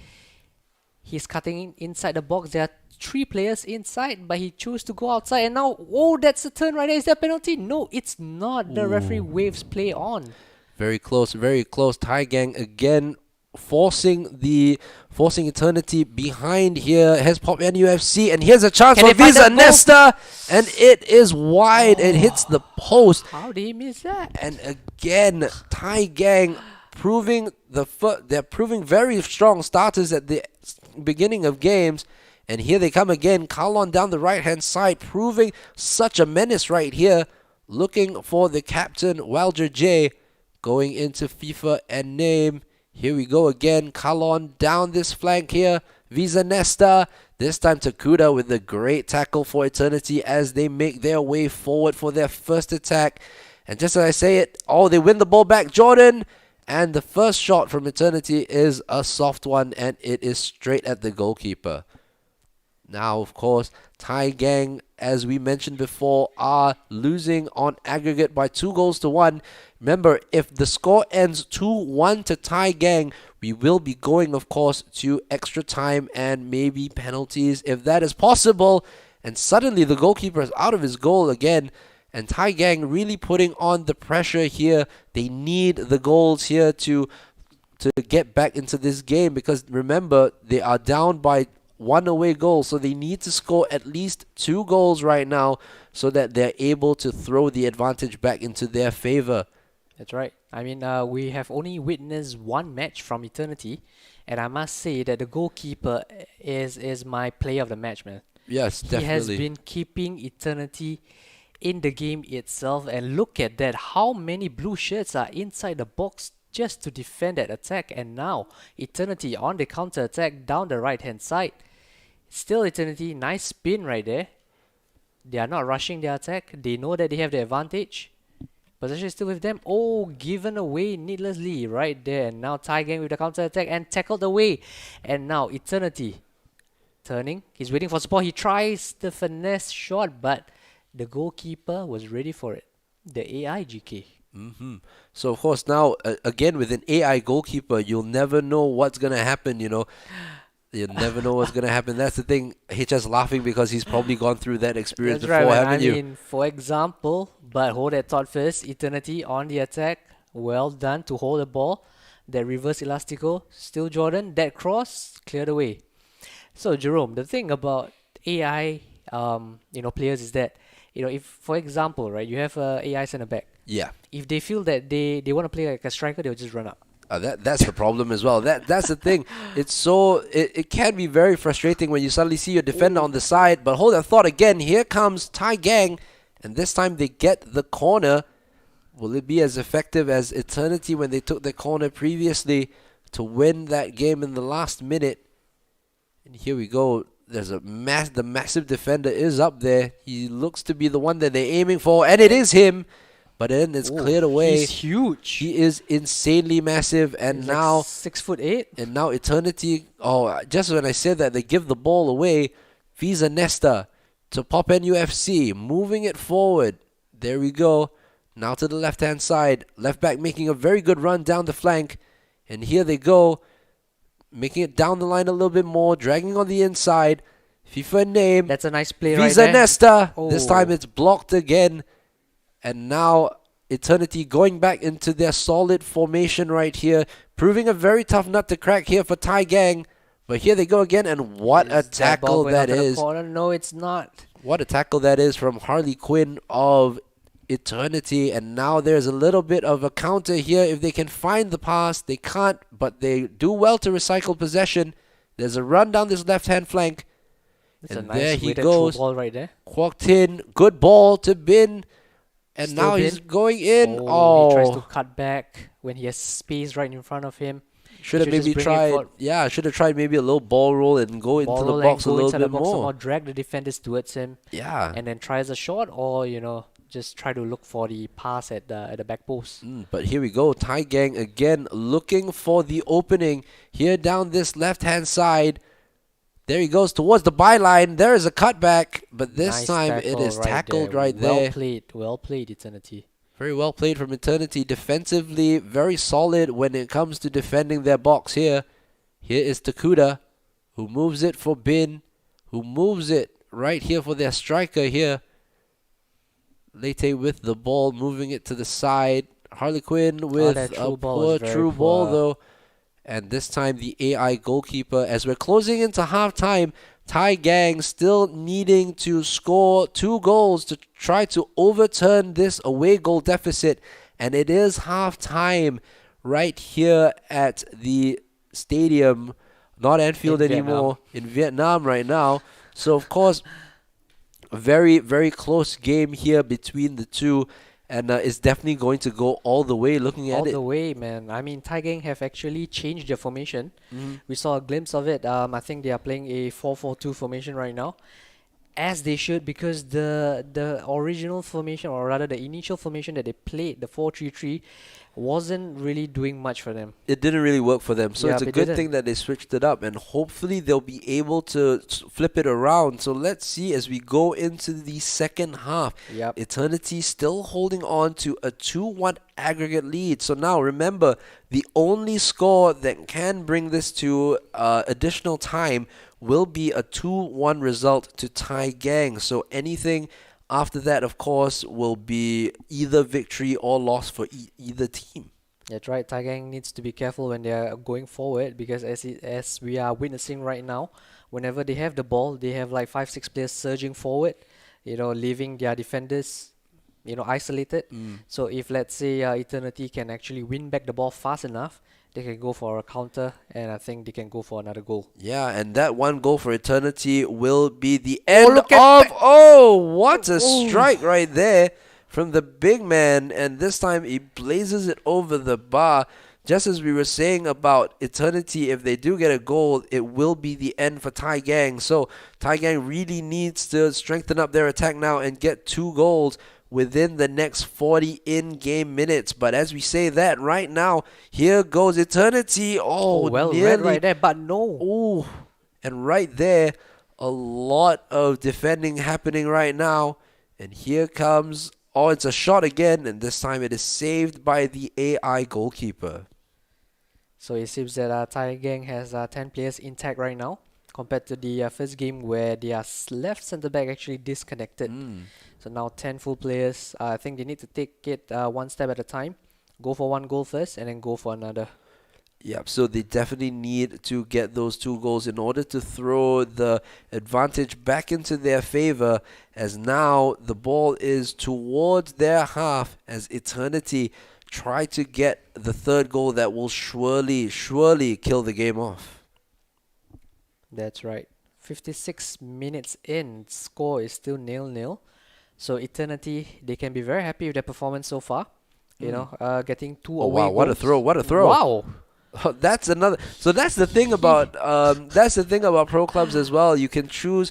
He's cutting in inside the box. There are 3 players inside, but he chose to go outside. And now, that's a turn right there. Is there a penalty? No, it's not. The referee waves play on. Very close, very close. Thai Gang again forcing Eternity behind here. Has Pop NUFC, and here's a chance Can for they find Visa that goal? Nesta, and it is wide. It hits the post, How did he miss that? and again Thai Gang proving they're proving very strong starters at the beginning of games. And here they come again. Kalon down the right hand side, proving such a menace right here. Looking for the captain, Walger J, going into FIFA and name. Here we go again. Kalon down this flank here. Visa Nesta. This time Takuda with a great tackle for Eternity as they make their way forward for their first attack. And just as I say it, they win the ball back. Jordan. And the first shot from Eternity is a soft one, and it is straight at the goalkeeper. Now, of course, Thai Gang, as we mentioned before, are losing on aggregate by 2-1. Remember, if the score ends 2-1 to Thai Gang, we will be going, of course, to extra time and maybe penalties if that is possible. And suddenly the goalkeeper is out of his goal again. And Thai Gang really putting on the pressure here. They need the goals here to get back into this game because remember, they are down by 1 away goal, so they need to score at least 2 goals right now so that they're able to throw the advantage back into their favor. That's right. I mean, we have only witnessed 1 match from Eternity, and I must say that the goalkeeper is my player of the match, man. Yes, He has definitely. been keeping Eternity in the game itself, and look at that. How many blue shirts are inside the box just to defend that attack? And now Eternity on the counter attack down the right hand side. Still Eternity, nice spin right there. They are not rushing their attack. They know that they have the advantage. Possession is still with them. Oh, given away needlessly right there. And now Tai Gang with the counter attack and tackled away. And now Eternity turning. He's waiting for support. He tries the finesse shot, but the goalkeeper was ready for it. The AI GK. So of course now again with an AI goalkeeper, you'll never know what's gonna happen. You'll never know what's gonna happen. That's the thing. HS laughing because he's probably gone through that experience That's before, right, man. haven't you? mean, for example, but hold that thought first. Eternity on the attack. Well done to hold the ball. That reverse elastico. Still Jordan. That cross cleared away. So Jerome, the thing about AI, players is that, if for example, right, you have a AI center back. Yeah. If they feel that they want to play like a striker, they'll just run up. That's the problem as well. That's the thing. It can be very frustrating when you suddenly see your defender on the side. But hold that thought again. Here comes Tai Gang, and this time they get the corner. Will it be as effective as Eternity when they took the corner previously to win that game in the last minute? And here we go. There's the massive defender is up there. He looks to be the one that they're aiming for, and it is him. But then it's cleared away. He's huge. He is insanely massive, and He's now like 6'8". and now Eternity. Oh, just when I said that, they give the ball away. Visa Nesta to Pop NUFC, moving it forward. There we go. Now to the left-hand side. Left back making a very good run down the flank, and here they go, making it down the line a little bit more, dragging on the inside. FIFA name. That's a nice play right Visa there. Nesta. This Oh. time it's blocked again. And now Eternity going back into their solid formation right here, proving a very tough nut to crack here for Tai Gang. But here they go again, and what a Is that ball tackle going that out to the is. corner? No, it's not. What a tackle that is from Harley Quinn of Eternity. And now there's a little bit of a counter here. If they can find the pass, they can't, but they do well to recycle possession. There's a run down this left-hand flank. It's a And nice there he weighted goes. through ball right there. Walked in, good ball to Bin. And Still now Bin. he's going in. He tries to Oh, cut back when he has space right in front of him. should have should just maybe bring it tried. forward. Yeah, should have tried maybe a little ball roll and go into Ball the roll box and a go little inside the bit box some more. drag the defenders towards him, Yeah. and then tries a shot, or just try to look for the pass at the back post. But here we go. Tai Gang again looking for the opening here down this left-hand side. There he goes towards the byline. There is a cutback, but this Nice time it tackle is tackled right Well there. well played, Eternity. Very well played from Eternity. Defensively, very solid when it comes to defending their box here. Here is Takuda, who moves it for Bin, who moves it right here for their striker here. Lete with the ball, moving it to the side. Harley Quinn with that a through ball poor was very true ball, poor. though. And this time the AI goalkeeper, as we're closing into halftime, Tai Gang still needing to score 2 goals to try to overturn this away goal deficit. And it is halftime right here at the stadium, not Anfield In anymore, in Vietnam right now. So, of course, a very, very close game here between the two. And it's definitely going to go all the way looking All at it. the way, man. I mean, Tai Gang have actually changed their formation. Mm-hmm. We saw a glimpse of it. I think they are playing a 4-4-2 formation right now, as they should, because the original formation, or rather the initial formation that they played, the 4-3-3, wasn't really doing much for them. It didn't really work for them. So Yeah, it's a it good didn't. thing that they switched it up, and hopefully they'll be able to flip it around. So let's see as we go into the second half. Yep. Eternity still holding on to a 2-1 aggregate lead. So now remember, the only score that can bring this to additional time will be a 2-1 result to Tai Gang. So anything after that, of course, will be either victory or loss for either team. That's right. Tai Gang needs to be careful when they are going forward, because as we are witnessing right now, whenever they have the ball, they have like 5-6 players surging forward, leaving their defenders, isolated. So if, let's say, Eternity can actually win back the ball fast enough, they can go for a counter, and I think they can go for another goal. Yeah, and that one goal for Eternity will be the end look of... at Oh, what a Oh. strike right there from the big man. And this time he blazes it over the bar. Just as we were saying about Eternity, if they do get a goal, it will be the end for Tai Gang. So Tai Gang really needs to strengthen up their attack now and get 2 goals. within the next 40 in-game minutes. But as we say that right now, here goes Eternity. Oh, Oh, well read nearly. right there, but no. Oh, and right there, a lot of defending happening right now. And here comes, oh, it's a shot again, and this time it is saved by the AI goalkeeper. So it seems that Thai Gang has 10 players intact right now, compared to the first game where their left centre back actually disconnected. So now 10 full players. I think they need to take it one step at a time. Go for one goal first and then go for another. Yep, so they definitely need to get those 2 goals in order to throw the advantage back into their favor, as now the ball is towards their half as Eternity try to get the 3rd goal that will surely kill the game off. That's right. 56 minutes in, score is still 0-0. So Eternity, they can be very happy with their performance so far. You know, getting 2 Oh away wow, what a goals. throw, what a throw. Wow. Oh, that's another. So that's the thing about pro clubs as well. You can choose,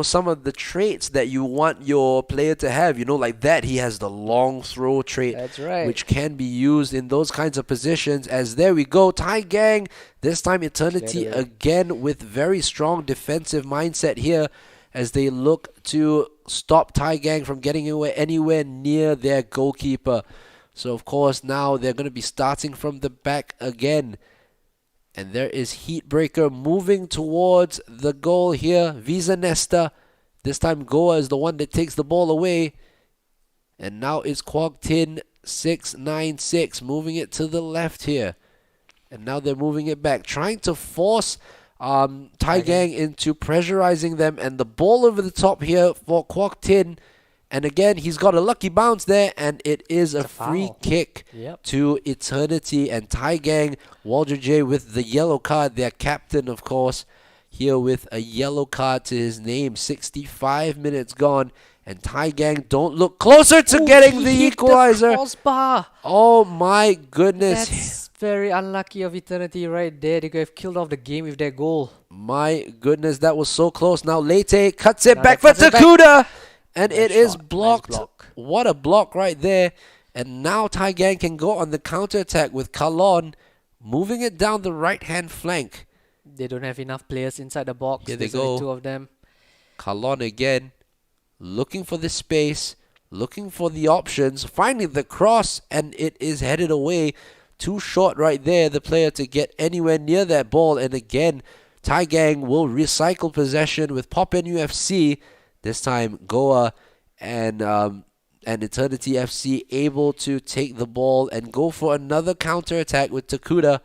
some of the traits that you want your player to have. Like that, he has the long throw trait, That's right. which can be used in those kinds of positions. As there we go, Thai Gang. This time Eternity Cleared away. again with very strong defensive mindset here, as they look to stop Thai Gang from getting anywhere near their goalkeeper. So, of course, now they're going to be starting from the back again. And there is Heatbreaker moving towards the goal here. Visa Nesta. This time Goa is the one that takes the ball away. And now it's Quagtin 696 moving it to the left here. And now they're moving it back, trying to force Thai Gang into pressurizing them. And the ball over the top here for Quagtin. And again, he's got a lucky bounce there, and it is a free foul. kick to Eternity. And Thai Gang, Walter J with the yellow card, their captain, of course, here with a yellow card to his name. 65 minutes gone, and Thai Gang don't look closer to getting the equalizer. The crossbar. Oh my goodness. That's very unlucky of Eternity right there. They could have killed off the game with their goal. My goodness, that was so close. Now Leyte cuts it Now back they for cuts it back. Takuda. And Nice it is shot. Nice blocked. block. What a block right there. And now Thai Gang can go on the counter-attack with Kalon moving it down the right-hand flank. They don't have enough players inside the box. Here they There's only go. 2 of them. Kalon again, looking for the space, looking for the options, finding the cross, and it is headed away. Too short right there, the player to get anywhere near that ball. And again, Thai Gang will recycle possession with Pop UFC. This time, Goa and Eternity FC able to take the ball and go for another counter-attack with Takuda.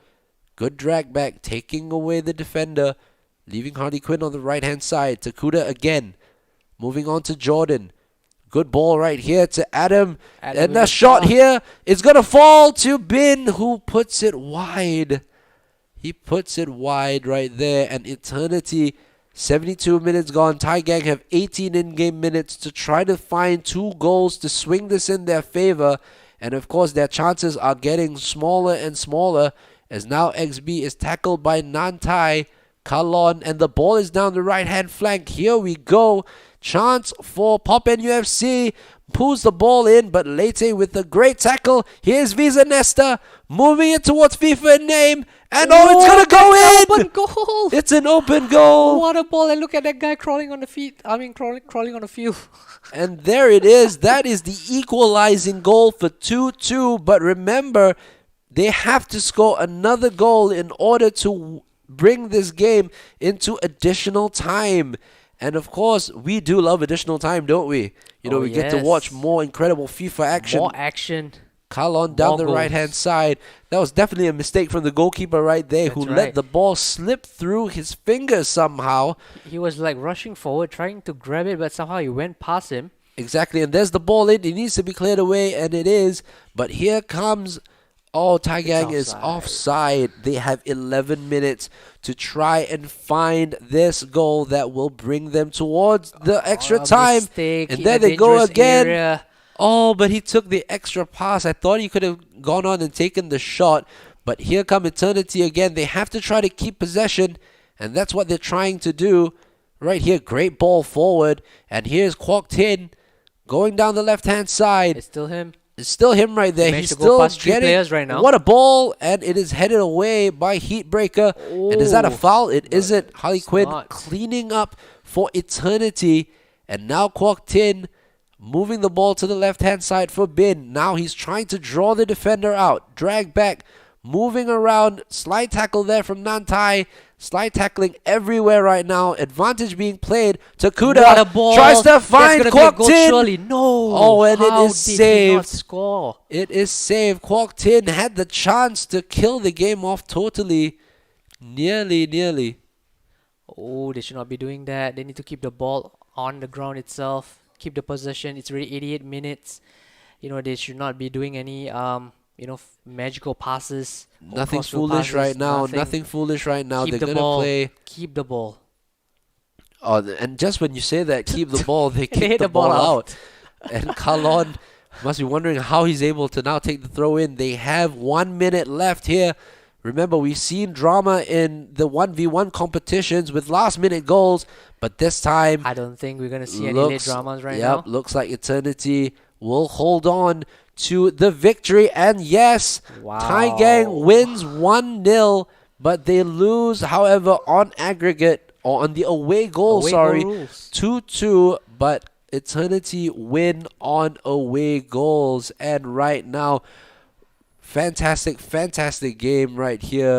Good drag back, taking away the defender, leaving Harley Quinn on the right-hand side. Takuda again, moving on to Jordan. Good ball right here to Adam. And with the the shot shot. here is going to fall to Bin, who puts it wide. He puts it wide right there. And Eternity, 72 minutes gone. Thai Gang have 18 in-game minutes to try to find 2 goals to swing this in their favor. And of course, their chances are getting smaller and smaller, as now XB is tackled by Nantai Kalon, and the ball is down the right-hand flank. Here we go. Chance for Pop UFC. Pulls the ball in, but Leyte with a great tackle. Here's Visa Nesta moving it towards FIFA in name. And it's going to go in! Open goal! It's an open goal. What a ball, and look at that guy crawling on the feet. Crawling on the field. And there it is. That is the equalizing goal for 2-2. But remember, they have to score another goal in order to bring this game into additional time. And of course, we do love additional time, don't we? We get to watch more incredible FIFA action. More action. Kalon down More the goals. right-hand side. That was definitely a mistake from the goalkeeper right there, who That's let right. the ball slip through his fingers somehow. He was like rushing forward, trying to grab it, but somehow he went past him. Exactly, and there's the ball in. It needs to be cleared away, and it is. But here comes... Oh, Thai Gang is offside. They have 11 minutes to try and find this goal that will bring them towards the extra time. Mistake And in there a they go dangerous again. area. Oh, but he took the extra pass. I thought he could have gone on and taken the shot. But here come Eternity again. They have to try to keep possession, and that's what they're trying to do. Right here, great ball forward. And here's Quagtin going down the left-hand side. It's still him. It's still him right there. Managed He's to go still past 3 getting players right now. what a ball, and it is headed away by Heatbreaker. And is that a Oh, foul? It no, isn't. Harley it's Quinn not. cleaning up for eternity, and now Kwok Tin moving the ball to the left-hand side for Bin. Now he's trying to draw the defender out, drag back, moving around, slide tackle there from Nantai. Slide tackling everywhere right now. Advantage being played. Takuda What a ball. tries to find That's gonna be a goal, Kwok Tin. surely. No. Oh, and it How is did he not saved. score? It is saved. Kwok Tin had the chance to kill the game off totally. Nearly. Oh, they should not be doing that. They need to keep the ball on the ground itself. Keep the possession. It's already 88 minutes. They should not be doing any magical passes. or Nothing crossfield foolish passes, right now. nothing. Nothing foolish right now. Keep They're the going to ball. play. Keep the ball. Oh, and just when you say that, keep the ball, they They kick hit the the ball ball out. out. And Kalon must be wondering how he's able to now take the throw in. They have 1 minute left here. Remember, we've seen drama in the 1v1 competitions with last-minute goals, but this time, I don't think we're gonna see any late dramas right now. looks like Eternity will hold on to the victory. And yes, Wow. Tai Gang wins 1-0, but they lose, however, on aggregate, or on the away goal, Away goal rules. 2-2, but Eternity win on away goals. And right now, fantastic game right here.